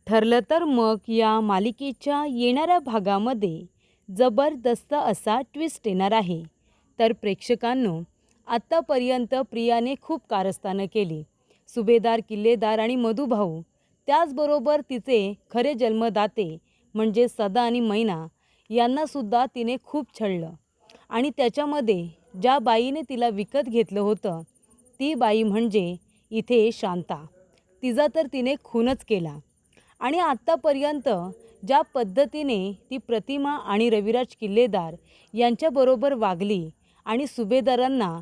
ठरलं तर मग या मालिकेच्या येणाऱ्या भागामध्ये जबरदस्त असा ट्विस्ट येणार आहे. तर प्रेक्षकांनो, आत्तापर्यंत प्रियाने खूप कारस्थानं केली. सुभेदार, किल्लेदार आणि मधुभाऊ, त्याचबरोबर तिचे खरे जन्मदाते म्हणजे सदा आणि मैना यांनासुद्धा तिने खूप छळलं. आणि त्याच्यामध्ये ज्या बाईने तिला विकत घेतलं होतं ती बाई म्हणजे इथे शांता. तिचा तर तिने खूनच केला. आणि आत्तापर्यंत ज्या पद्धतीने ती प्रतिमा आणि रविराज किल्लेदार यांच्याबरोबर वागली आणि सुभेदारांना,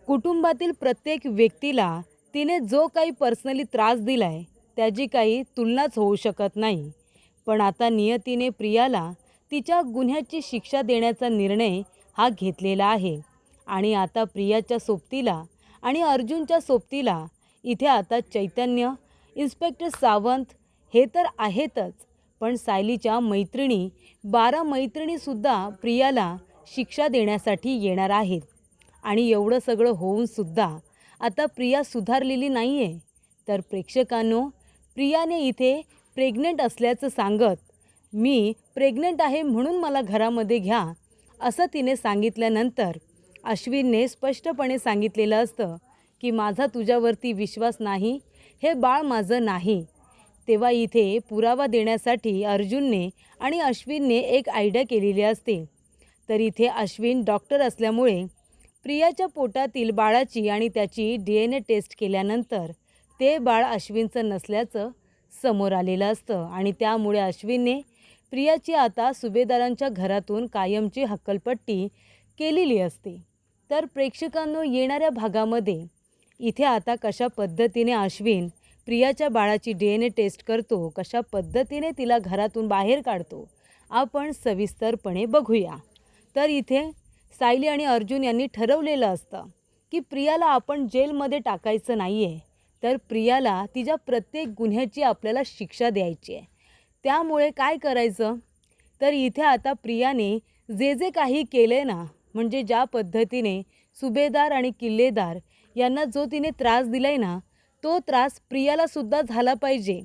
कुटुंबातील प्रत्येक व्यक्तीला तिने जो काही पर्सनली त्रास दिला आहे त्याची काही तुलनाच होऊ शकत नाही. पण आता नियतीने प्रियाला तिच्या गुन्ह्याची शिक्षा देण्याचा निर्णय हा घेतलेला आहे. आणि आता प्रियाच्या सोबतीला आणि अर्जुनच्या सोबतीला इथे आता चैतन्य, इन्स्पेक्टर सावंत हे तर आहेतच, पण सायलीच्या मैत्रिणी 12 मैत्रिणीसुद्धा प्रियाला शिक्षा देण्यासाठी येणार आहेत. आणि एवढं सगळं होऊनसुद्धा आता प्रिया सुधारलेली नाही आहे. तर प्रेक्षकांनो, प्रियाने इथे प्रेग्नंट असल्याचं सांगत, मी प्रेग्नंट आहे म्हणून मला घरामध्ये घ्या असं तिने सांगितल्यानंतर अश्विनने स्पष्टपणे सांगितलेलं असतं की माझा तुझ्यावरती विश्वास नाही, हे बाळ माझं नाही. तेव्हा इथे पुरावा देण्यासाठी अर्जुनने आणि अश्विनने एक आयडिया केलेली असते. तर इथे अश्विन डॉक्टर असल्यामुळे प्रियाच्या पोटातील बाळाची आणि त्याची DNA टेस्ट केल्यानंतर ते बाळ अश्विनचं नसल्याचं समोर आलेलं असतं. आणि त्यामुळे अश्विनने प्रियाची आता सुभेदारांच्या घरातून कायमची हक्कलपट्टी केलेली असते. तर प्रेक्षकांनो, येणाऱ्या भागामध्ये इथे आता कशा पद्धतीने अश्विन प्रियाच्या बाळाची DNA टेस्ट करतो, कशा पद्धतीने तिला घरातून बाहेर काढतो, आपण सविस्तरपणे बघूया. तर इथे सायली आणि अर्जुन यांनी ठरवलेलं असतं की प्रियाला आपण जेलमध्ये टाकायचं नाही आहे, तर प्रियाला तिच्या प्रत्येक गुन्ह्याची आपल्याला शिक्षा द्यायची आहे. त्यामुळे काय करायचं, तर इथे आता प्रियाने जे जे काही केले ना, म्हणजे ज्या पद्धतीने सुभेदार आणि किल्लेदार यांना जो तिने त्रास दिला आहे ना, तो त्रास प्रियालासुद्धा झाला पाहिजे.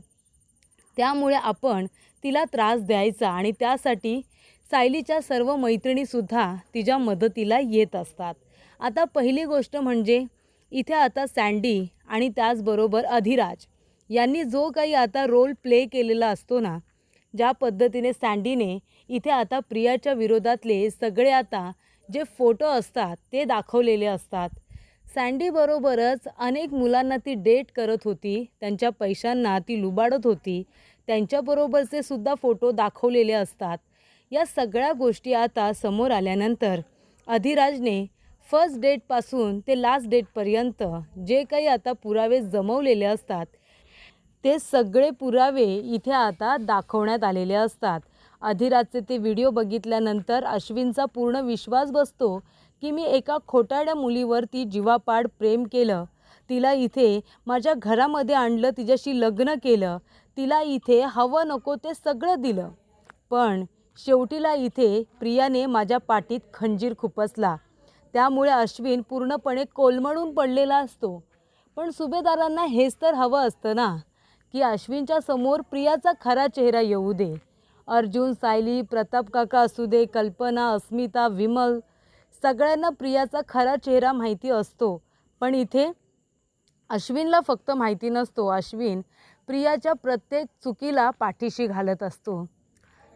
त्यामुळे आपण तिला त्रास द्यायचा आणि त्यासाठी सायलीच्या सर्व मैत्रिणीसुद्धा तिच्या मदतीला येत असतात. आता पहिली गोष्ट म्हणजे इथे आता सँडी आणि त्याचबरोबर अधिराज यांनी जो काही आता रोल प्ले केलेला असतो ना, ज्या पद्धतीने सँडीने इथे आता प्रियाच्या विरोधातले सगळे आता जे फोटो असतात ते दाखवलेले असतात. सँडीबरोबरच अनेक मुलांना ती डेट करत होती, त्यांच्या पैशांना ती लुबाडत होती, त्यांच्याबरोबरचे सुद्धा फोटो दाखवलेले असतात. या सगळ्या गोष्टी आता समोर आल्यानंतर अधिराजने फर्स्ट डेटपासून ते लास्ट डेटपर्यंत जे काही आता पुरावे जमवलेले असतात ते सगळे पुरावे इथे आता दाखवण्यात आलेले असतात. अधिराजचे ते व्हिडिओ बघितल्यानंतर अश्विनचा पूर्ण विश्वास बसतो की मी एका खोटारड्या मुलीवरती जीवापाड प्रेम केलं, तिला इथे माझ्या घरामध्ये आणलं, तिच्याशी लग्न केलं, तिला इथे हवं नको ते सगळं दिलं, पण शेवटीला इथे प्रियाने माझ्या पाठीत खंजीर खुपसला. त्यामुळे अश्विन पूर्णपणे कोलमडून पडलेला असतो. पण सुभेदारांना हेच तर हवं असतं ना, की अश्विनच्या समोर प्रियाचा खरा चेहरा येऊ दे. अर्जुन, सायली, प्रताप काका असू दे, कल्पना, अस्मिता, विमल, सगळ्यांना प्रियाचा खरा चेहरा माहिती असतो. पण इथे अश्विनला फक्त माहिती नसतो. अश्विन प्रियाच्या प्रत्येक चुकीला पाठीशी घालत असतो.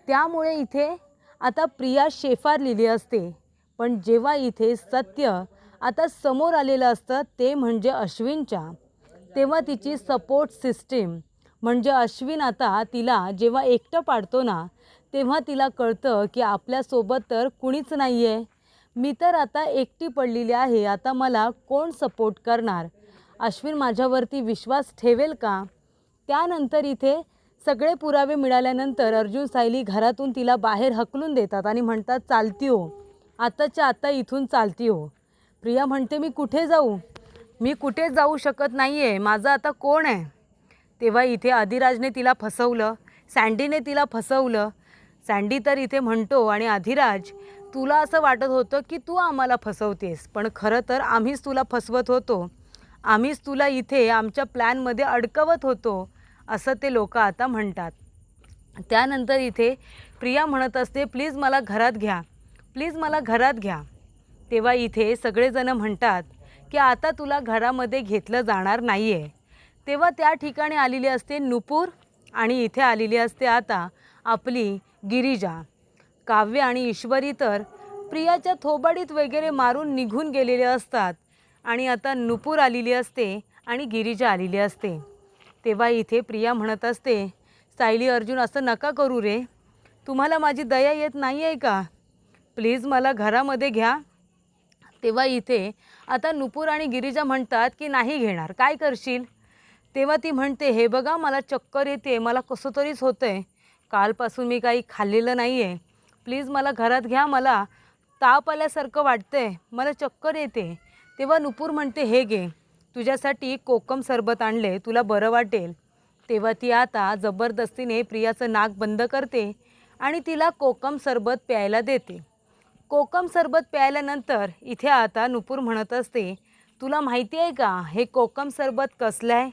त्यामुळे इथे आता प्रिया शेफारलेली असते. पण जेव्हा इथे सत्य आता समोर आलेलं असतं ते म्हणजे अश्विनच्या, तेव्हा तिची सपोर्ट सिस्टीम म्हणजे अश्विन आता तिला जेव्हा एकटं पाडतो ना, तेव्हा तिला कळतं की आपल्यासोबत तर कुणीच नाही आहे, मी तर आता एकटी पडलेली आहे, आता मला कोण सपोर्ट करणार, अश्विन माझ्यावरती विश्वास ठेवेल का. त्यानंतर इथे सगळे पुरावे मिळाल्यानंतर अर्जुन, सायली घरातून तिला बाहेर हकलून देतात आणि म्हणतात चालती हो, आताच्या आता इथून चालती हो. प्रिया म्हणते मी कुठे जाऊ, मी कुठे जाऊ शकत नाही आहे, माझं आता कोण आहे. तेव्हा इथे अधिराजने तिला फसवलं, सँडीने तिला फसवलं. सँडी तर इथे म्हणतो आणि अधिराज, तुला असं वाटत होतं की तू आम्हाला फसवतेस, पण खरं तर आम्हीच तुला फसवत होतो, आम्हीच तुला इथे आमच्या प्लॅनमध्ये अडकवत होतो. असं ते लोक आता म्हणतात. त्यानंतर इथे प्रिया म्हणत असते, प्लीज मला घरात घ्या, प्लीज मला घरात घ्या. तेव्हा इथे सगळेजण म्हणतात की आता तुला घरामध्ये घेतलं जाणार नाही आहे. तेव्हा त्या ठिकाणी आलेली असते नुपूर आणि इथे आलेली असते आता आपली गिरिजा. काव्य आणि ईश्वरी तर प्रियाच्या थोबाडीत वगैरे मारून निघून गेलेले असतात आणि आता नुपूर आलेली असते आणि गिरिजा आलेली असते. तेव्हा इथे प्रिया म्हणत असते, सायली अर्जुन असं नका करू रे, तुम्हाला माझी दया येत नाही आहे का, प्लीज मला घरामध्ये घ्या. तेव्हा इथे आता नुपूर आणि गिरिजा म्हणतात की नाही घेणार, काय करशील. तेव्हा ती म्हणते, हे बघा मला चक्कर येते, मला कसं तरीच होतं आहे, कालपासून मी काही खाल्लेलं नाही आहे, प्लीज मला घरात घ्या, मला ताप आल्यासारखं वाटतं आहे, मला चक्कर येते. तेव्हा नुपूर म्हणते, हे घे, तुझ्यासाठी कोकम सरबत आणले, तुला बरं वाटेल. तेव्हा ती आता जबरदस्तीने प्रियाचं नाक बंद करते आणि तिला कोकम सरबत प्यायला देते. कोकम सरबत प्यायल्यानंतर इथे आता नुपूर म्हणत असते, तुला माहिती आहे का हे कोकम सरबत कसलं आहे.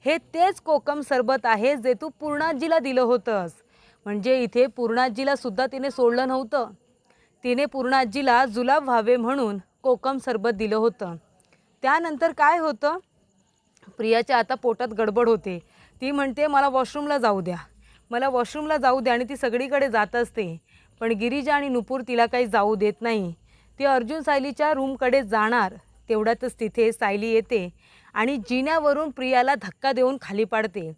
हे तेच कोकम सरबत आहे जे तू पूर्णाजीला दिलं होतंस. म्हणजे इथे पूर्णाजीला सुद्धा तिने सोडलं नव्हतं, तिने पूर्णाजीला जुलाब व्हावे म्हणून कोकम सरबत दिलं होतं. त्यानंतर काय होतं, प्रियाच्या आता पोटात गडबड होते. ती म्हणते मला वॉशरूमला जाऊ द्या, मला वॉशरूमला जाऊ द्या, आणि ती सगळीकडे जात असते. पण गिरिजा आणि नुपूर तिला काही जाऊ देत नाही. ती अर्जुन सायलीच्या रूमकडे जाणार तेवढ्यातच तिथे सायली येते आणि जिन्यावरून प्रियाला धक्का देऊन खाली पाडते.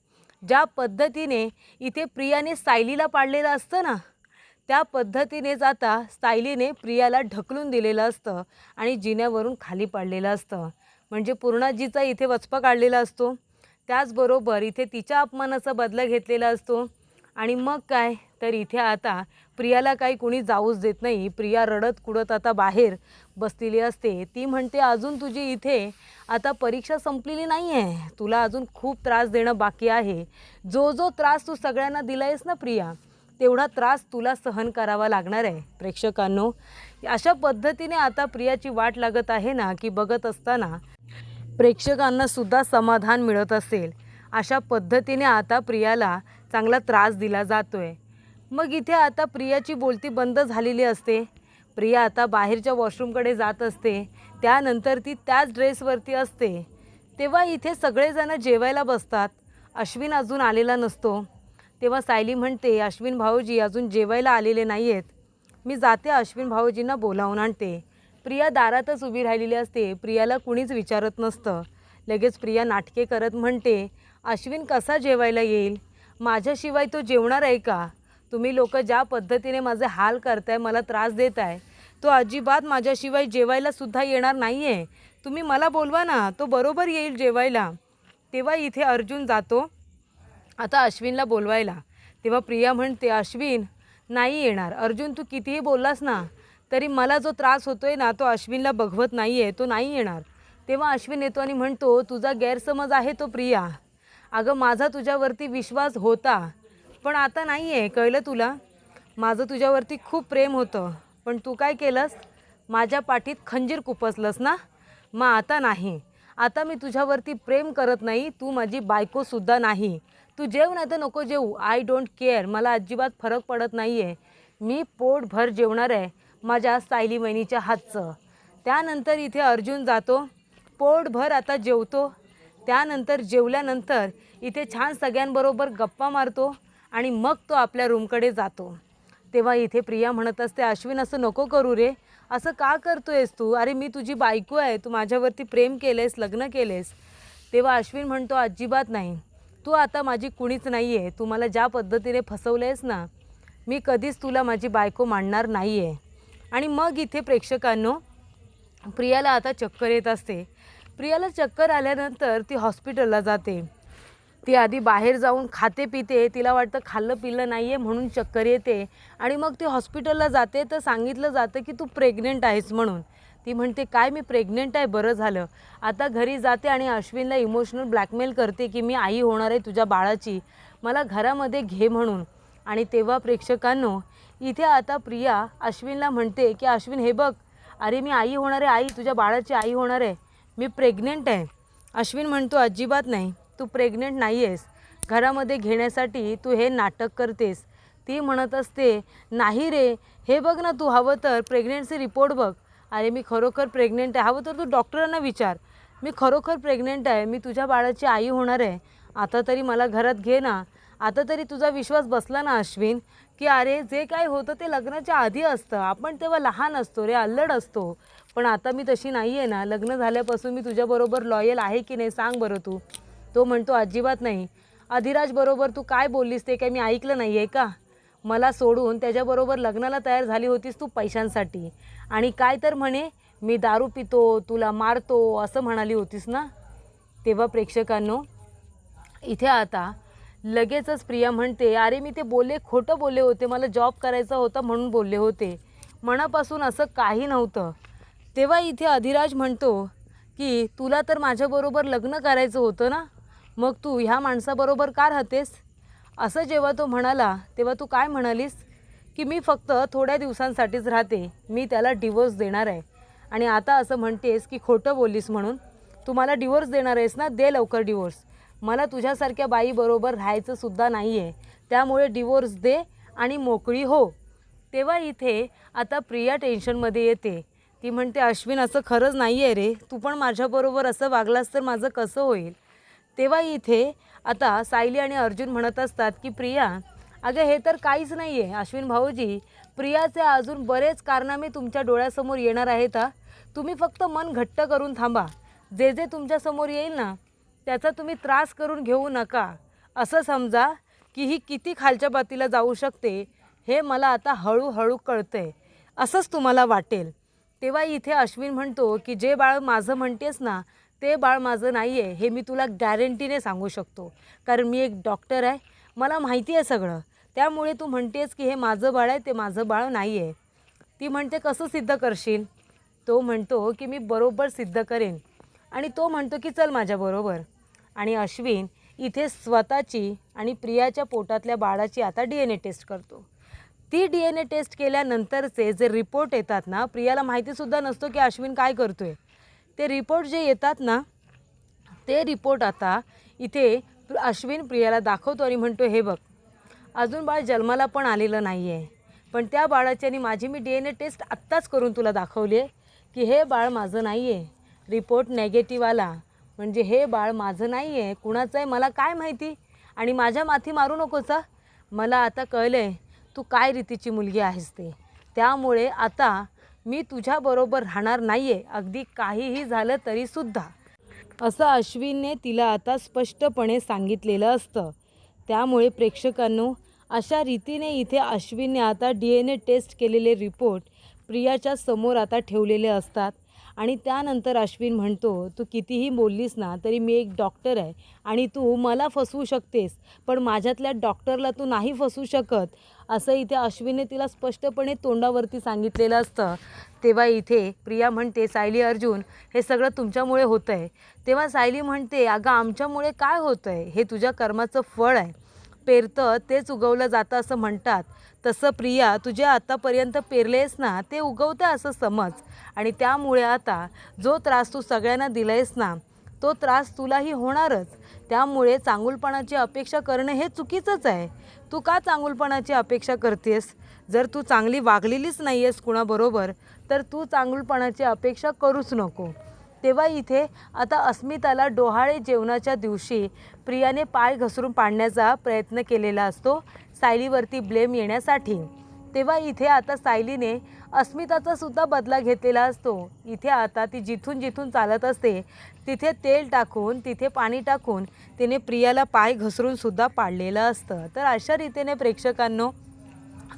ज्या पद्धतीने इथे प्रियाने सायलीला पाडलेलं असतं ना, त्या पद्धतीनेच आता सायलीने प्रियाला ढकलून दिलेलं असतं आणि जिन्यावरून खाली पाडलेलं असतं. म्हणजे पूर्णाजीचा इथे वचपा काढलेला असतो, त्याचबरोबर इथे तिच्या अपमानाचा बदला घेतलेला असतो. आणि मग काय तर इथे आता प्रियाला काही कुणी जाऊच देत नाही. प्रिया रडत कुडत आता बाहेर बसलेली असते. ती म्हणते, अजून तुझी इथे आता परीक्षा संपलेली नाही आहे, तुला अजून खूप त्रास देणं बाकी आहे. जो जो त्रास तू सगळ्यांना दिला आहेस ना प्रिया, तेवढा त्रास तुला सहन करावा लागणार आहे. प्रेक्षकांनो, अशा पद्धतीने आता प्रियाची वाट लागत आहे ना, की बघत असताना प्रेक्षकांनासुद्धा समाधान मिळत असेल. अशा पद्धतीने आता प्रियाला चांगला त्रास दिला जातो आहे. मग इथे आता प्रियाची बोलती बंद झालेली असते. प्रिया आता बाहेरच्या वॉशरूमकडे जात असते. त्यानंतर ती त्याच ड्रेसवरती असते. तेव्हा इथे सगळेजण जेवायला बसतात. अश्विन अजून आलेला नसतो. तेव्हा सायली म्हणते, अश्विन भाऊजी अजून जेवायला आलेले नाही आहेत, मी जाते अश्विन भाऊजींना बोलावून आणते. प्रिया दारातच उभी राहिलेली असते. प्रियाला कुणीच विचारत नसतं. लगेच प्रिया नाटके करत म्हणते, अश्विन कसा जेवायला येईल, माझ्याशिवाय तो जेवणार आहे का, तुम्ही लोक ज्या पद्धतीने माझे हाल करताय, मला त्रास देत आहे, तो अजिबात माझ्याशिवाय जेवायलासुद्धा येणार नाही आहे, तुम्ही मला बोलवा ना, तो बरोबर येईल जेवायला. तेव्हा इथे अर्जुन जातो आता अश्विनला बोलवायला. तेव्हा प्रिया म्हणते, अश्विन नाही येणार, अर्जुन तू कितीही बोललास ना तरी मला जो त्रास होतोय ना तो अश्विनला बघवत नाही आहे, तो नाही येणार. तेव्हा अश्विन येतो आणि म्हणतो, तुझा गैरसमज आहे तो प्रिया, अगं माझा तुझ्यावरती विश्वास होता पण आता नाही आहे, कळलं तुला, माझं तुझ्यावरती खूप प्रेम होतं पण तू काय केलंस, माझ्या पाठीत खंजीर खुपसलंस ना, मग आता नाही, आता मी तुझ्यावरती प्रेम करत नाही, तू माझी बायकोसुद्धा नाही, तू जेव नाही तर नको जेवू, आय डोंट केअर, मला अजिबात फरक पडत नाही आहे, मी पोटभर जेवणार आहे माझ्या सायली वहिनीच्या हातचं. त्यानंतर इथे अर्जुन जातो, पोटभर आता जेवतो. त्यानंतर जेवल्यानंतर इथे छान सगळ्यांबरोबर गप्पा मारतो आणि मग तो आपल्या रूमकडे जातो. तेव्हा इथे प्रिया म्हणत असते, अश्विन असं नको करू रे, असं का करतोयस तू, अरे मी तुझी बायको आहे, तू माझ्यावरती प्रेम केलेस, लग्न केलेस. तेव्हा अश्विन म्हणतो, अजिबात नाही, तू आता माझी कुणीच नाही आहे, तू मला ज्या पद्धतीने फसवलं आहेस ना, मी कधीच तुला माझी बायको मानणार नाही आहे. आणि मग इथे प्रेक्षकांनो प्रियाला आता चक्कर येत असते. प्रियाला चक्कर आल्यानंतर ती हॉस्पिटलला जाते. ती आधी बाहेर जाऊन खाते पिते, तिला वाटतं खाल्लं पिल्लं नाही आहे म्हणून चक्कर येते आणि मग ती हॉस्पिटलला जाते तर सांगितलं जातं की तू प्रेग्नेंट आहेस म्हणून. ती म्हणते, काय मी प्रेग्नेंट आहे, बरं झालं. आता घरी जाते आणि अश्विनला इमोशनल ब्लॅकमेल करते की मी आई होणार आहे तुझ्या बाळाची, मला घरामध्ये घे म्हणून. आणि तेव्हा प्रेक्षकांनो इथे आता प्रिया अश्विनला म्हणते की अश्विन हे बघ, अरे मी आई होणार आहे, आई तुझ्या बाळाची आई होणार आहे, मी प्रेग्नेंट आहे. अश्विन म्हणतो, अजिबात नाही, तू प्रेग्नेंट नाही आहेस, घरामध्ये घेण्यासाठी तू हे नाटक करतेस. ती म्हणत असते, नाही रे, हे बघ ना, तू हवं तर प्रेग्नन्सी रिपोर्ट बघ. अरे मी खरोखर प्रेग्नेंट आहे, हवं तर तू डॉक्टरांना विचार. मी खरोखर प्रेग्नेंट आहे, मी तुझ्या बाळाची आई होणार आहे. आता तरी मला घरात घे ना. आता तरी तुझा विश्वास बसला ना अश्विन, की अरे जे काय होतं ते लग्नाच्या आधी असतं. आपण तेव्हा लहान असतो रे, अल्लड असतो. पण आता मी तशी नाही आहे ना. लग्न झाल्यापासून मी तुझ्याबरोबर लॉयल आहे की नाही सांग बरं तू. तो म्हणतो, अजिबात नाही. अधिराजबरोबर तू काय बोललीस ते काय मी ऐकलं नाही आहे का? मला सोडून त्याच्याबरोबर लग्नाला तयार झाली होतीस तू पैशांसाठी. आणि काय तर म्हणे, मी दारू पितो, तुला मारतो असं म्हणाली होतीस ना. तेव्हा प्रेक्षकांनो, इथे आता लगेचच प्रिया म्हणते, अरे मी ते बोलले, खोटं बोलले होते, मला जॉब करायचा होता म्हणून बोलले होते, मनापासून असं काही नव्हतं. तेव्हा इथे अधिराज म्हणतो की तुला तर माझ्याबरोबर लग्न करायचं होतं ना, मग तू ह्या माणसाबरोबर का राहतेस? असं जेव्हा तो म्हणाला तेव्हा तू काय म्हणालीस की मी फक्त थोड्या दिवसांसाठीच राहते, मी त्याला डिवोर्स देणार आहे. आणि आता असं म्हणतेस की खोटं बोललीस म्हणून. तू मला डिवोर्स देणार आहेस ना, दे लवकर डिवोर्स. मला तुझ्यासारख्या बाईबरोबर राहायचं सुद्धा नाही आहे, त्यामुळे डिवोर्स दे आणि मोकळी हो. तेव्हा इथे आता प्रिया टेन्शनमध्ये येते. ती म्हणते, अश्विन असं खरंच नाही आहे रे, तू पण माझ्याबरोबर असं वागलास तर माझं कसं होईल? तेव्हा इथे आता सायली आणि अर्जुन म्हणत असतात की प्रिया, अगं हे तर काहीच नाही आहे अश्विन भाऊजी, प्रियाचे अजून बरेच कारनामे तुमच्या डोळ्यासमोर येणार आहेत. तुम्ही फक्त मन घट्ट करून थांबा. जे जे तुमच्यासमोर येईल ना त्याचा तुम्ही त्रास करून घेऊ नका. असं समजा की ही किती खालच्या पातीला जाऊ शकते हे मला आता हळूहळू कळतंय, असंच तुम्हाला वाटेल. तेव्हा इथे अश्विन म्हणतो की जे बाळ माझं म्हणतेस ना ते बाळ माझं नाही आहे, हे मी तुला गॅरंटीने सांगू शकतो. कारण मी एक डॉक्टर आहे, मला माहिती आहे सगळं. त्यामुळे तू म्हणतेस की हे माझं बाळ आहे, ते माझं बाळ नाही आहे. ती म्हणते, कसं सिद्ध करशील? तो म्हणतो की मी बरोबर सिद्ध करेन. आणि तो म्हणतो की चल माझ्याबरोबर. आणि अश्विन इथे स्वतःची आणि प्रियाच्या पोटातल्या बाळाची आता DNA टेस्ट करतो. ती DNA टेस्ट केल्यानंतरचे जे रिपोर्ट येतात ना, प्रियाला माहितीसुद्धा नसतो की अश्विन काय करतो आहे. ते रिपोर्ट जे येतात ना, ते रिपोर्ट आता इथे अश्विन प्रियाला दाखवतो आणि म्हणतो, हे बघ, अजून बाळ जन्माला पण आलेलं नाही आहे, पण त्या बाळाची आणि माझी मी DNA टेस्ट आत्ताच करून तुला दाखवली आहे की हे बाळ माझं नाही आहे. रिपोर्ट नेगेटिव्ह आला म्हणजे हे बाळ माझं नाही आहे, कुणाचं आहे मला काय माहिती. आणि माझ्या माथी मारू नकोस. मला आता कळलं आहे तू काय रीतीची मुलगी आहेस ते. त्यामुळे आता मी तुझ्याबरोबर राहणार नाही आहे, अगदी काहीही झालं तरीसुद्धा, असं अश्विनने तिला आता स्पष्टपणे सांगितलेलं असतं. त्यामुळे प्रेक्षकांनो, अशा रीतीने इथे अश्विनने आता DNA टेस्ट केलेले रिपोर्ट प्रियाच्या समोर आता ठेवलेले असतात. आणि त्यानंतर अश्विन म्हणतो, तू कितीही बोललीस ना तरी मी एक डॉक्टर आहे आणि तू मला फसवू शकतेस, पण माझ्यातल्या डॉक्टरला तू नाही फसवू शकत, असं इथे अश्विनने तिला स्पष्टपणे तोंडावरती सांगितलेलं असतं. तेव्हा इथे प्रिया म्हणते, सायली, अर्जुन, हे सगळं तुमच्यामुळे होतं आहे. तेव्हा सायली म्हणते, अगं आमच्यामुळे काय होतं आहे, हे तुझ्या कर्माचं फळ आहे, पेरतं तेच उगवलं जातं असं म्हणतात. तसं प्रिया, तुझे आतापर्यंत पेरलेस ना ते उगवतं असं समज. आणि त्यामुळे आता जो त्रास तू सगळ्यांना दिलायस ना तो त्रास तुलाही होणारच. त्यामुळे चांगुलपणाची अपेक्षा करणं हे चुकीचंच आहे. तू का चांगुलपणाची अपेक्षा करतेस? जर तू चांगली वागलेलीच नाही आहेस कुणाबरोबर तर तू चांगुलपणाची अपेक्षा करूच नको. तेव्हा इथे आता अस्मिताला डोहाळे जेवणाच्या दिवशी प्रियाने पाय घसरून पाडण्याचा प्रयत्न केलेला असतो सायलीवरती ब्लेम येण्यासाठी. तेव्हा इथे आता सायलीने अस्मिताचा सुद्धा बदला घेतलेला असतो. इथे आता ती जिथून जिथून चालत असते तिथे तेल टाकून, तिथे पाणी टाकून तिने प्रियाला पाय घसरून सुद्धा पाडलेलं असतं. तर अशा रीतीने प्रेक्षकांनो,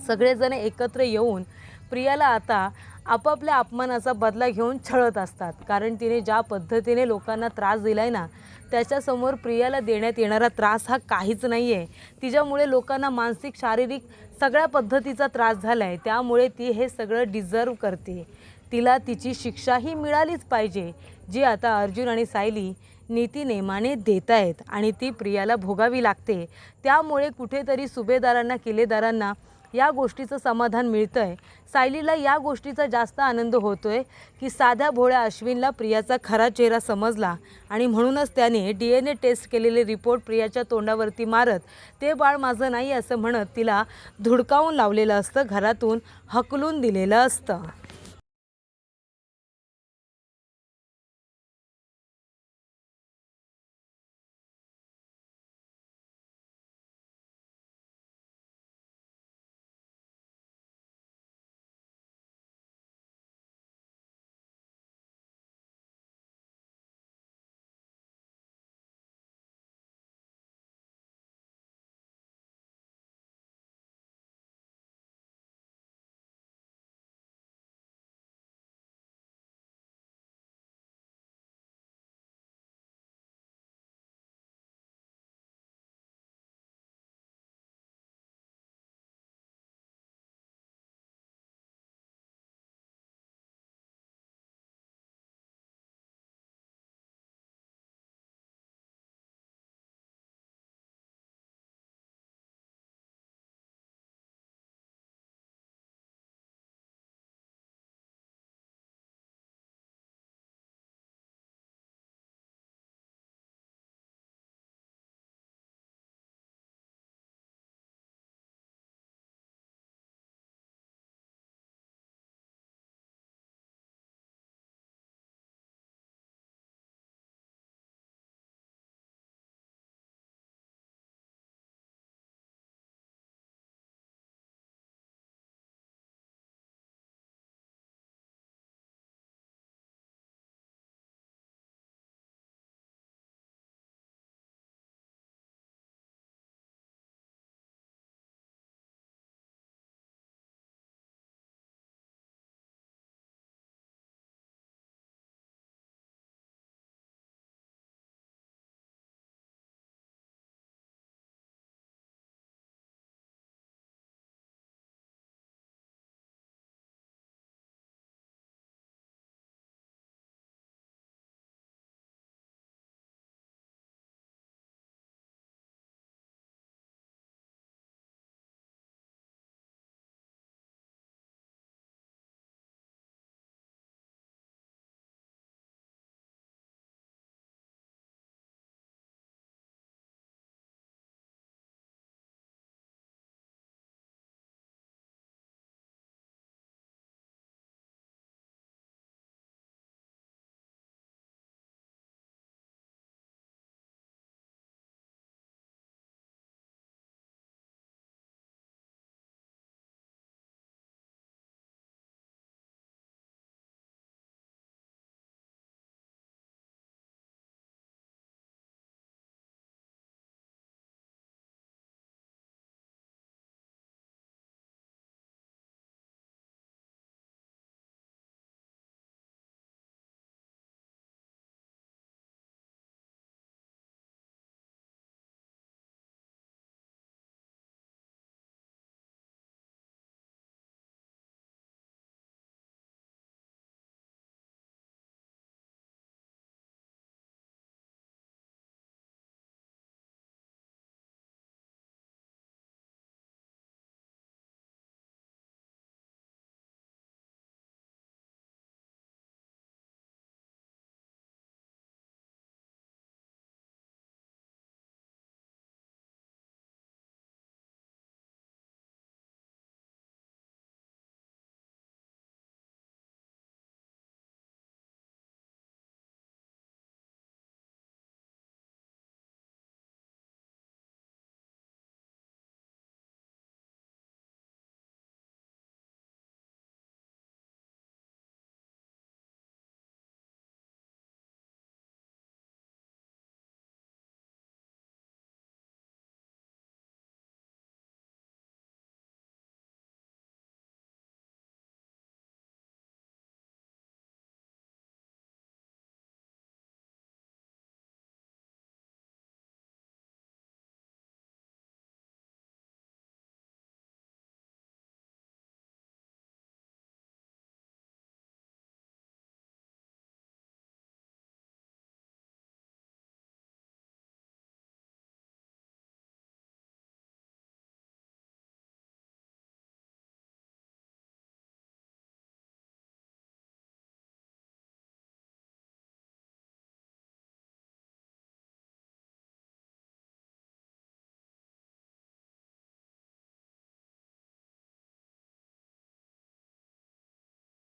सगळेजण एकत्र येऊन प्रियाला आता आपापल्या अपमानाचा बदला घेऊन छळत असतात. कारण तिने ज्या पद्धतीने लोकांना त्रास दिला आहे ना त्याच्यासमोर प्रियाला देण्यात येणारा त्रास हा काहीच नाही आहे. तिच्यामुळे लोकांना मानसिक, शारीरिक सगळ्या पद्धतीचा त्रास झाला आहे. त्यामुळे ती हे सगळं डिझर्व करते. तिला तिची शिक्षाही मिळालीच पाहिजे, जी आता अर्जुन आणि सायली नीतीनेमाने देत आहेत आणि ती प्रियाला भोगावी लागते। त्यामुळे कुठेतरी सुभेदारांना किल्लेदारांना या गोष्टीचं समाधान मिळतं आहे। सायलीला या गोष्टीचा जास्त आनंद होतो आहे की साध्या भोळ्या अश्विनला प्रियाचा खरा चेहरा समजला आणि म्हणूनच त्याने DNA टेस्ट केलेले रिपोर्ट प्रियाच्या तोंडावरती मारत ते बाळ माझं नाही असं म्हणत तिला धुडकावून लावलेलं असतं, घरातून हकलून दिलेलं असतं।